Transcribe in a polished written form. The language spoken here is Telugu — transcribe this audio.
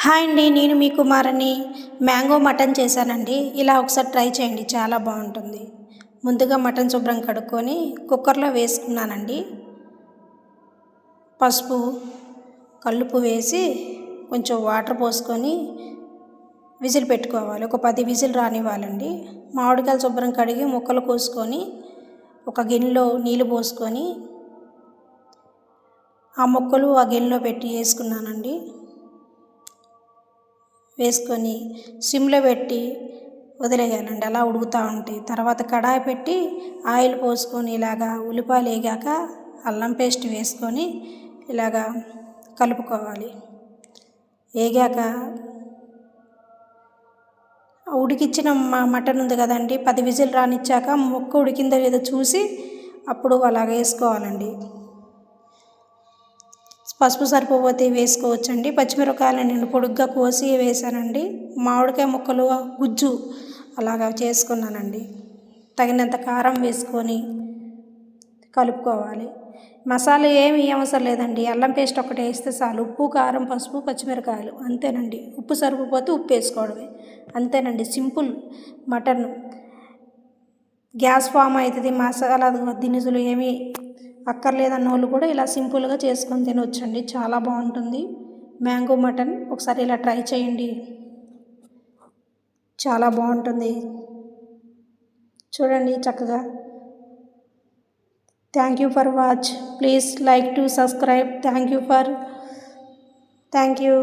హాయ్ అండి, నేను మీ కుమారని. మ్యాంగో మటన్ చేశానండి. ఇలా ఒకసారి ట్రై చేయండి, చాలా బాగుంటుంది. ముందుగా మటన్ శుభ్రం కడుక్కొని కుక్కర్లో వేసుకున్నానండి. పసుపు, కల్లుప్పు వేసి కొంచెం వాటర్ పోసుకొని విజిల్ పెట్టుకోవాలి. ఒక 10 విజిల్ రానివ్వాలండి. మామిడికాయలు శుభ్రం కడిగి ముక్కలు కోసుకొని ఒక గిన్నెలో నీళ్ళు పోసుకొని ఆ ముక్కలు ఆ గిన్నెలో పెట్టి వేసుకున్నానండి. వేసుకొని సిమ్లో పెట్టి వదిలేయాలండి, అలా ఉడుకుతూ ఉంటాయి. తర్వాత కడాయి పెట్టి ఆయిల్ పోసుకొని ఇలాగా ఉల్లిపాయలు వేగాక అల్లం పేస్ట్ వేసుకొని ఇలాగా కలుపుకోవాలి. వేగాక ఉడికిచ్చిన మటన్ ఉంది కదండి, 10 విజిల్ రానిచ్చాక ముక్క ఉడికిందో లేదో చూసి అప్పుడు అలాగ వేసుకోవాలండి. పసుపు సరిపోతే వేసుకోవచ్చండి. పచ్చిమిరపకాయలు నేను పొడుగ్గా కోసి వేసానండి. మామిడికాయ ముక్కలు గుజ్జు అలాగా చేసుకున్నానండి. తగినంత కారం వేసుకొని కలుపుకోవాలి. మసాలా ఏమి అవసరం లేదండి, అల్లం పేస్ట్ ఒకటి వేస్తే చాలు. ఉప్పు, కారం, పసుపు, పచ్చిమిరపకాయలు అంతేనండి. ఉప్పు సరిపోతే ఉప్పు వేసుకోవడమే, అంతేనండి. Simple mutton. గ్యాస్ ఫామ్ అవుతుంది. మసాలా దినుసులు ఏమి అక్కర్లేదన్న వాళ్ళు కూడా ఇలా సింపుల్గా చేసుకొని తినవచ్చండి, చాలా బాగుంటుంది. మ్యాంగో మటన్ ఒకసారి ఇలా ట్రై చేయండి, చాలా బాగుంటుంది. చూడండి చక్కగా. Thank you for watch. Please like to subscribe. Thank you.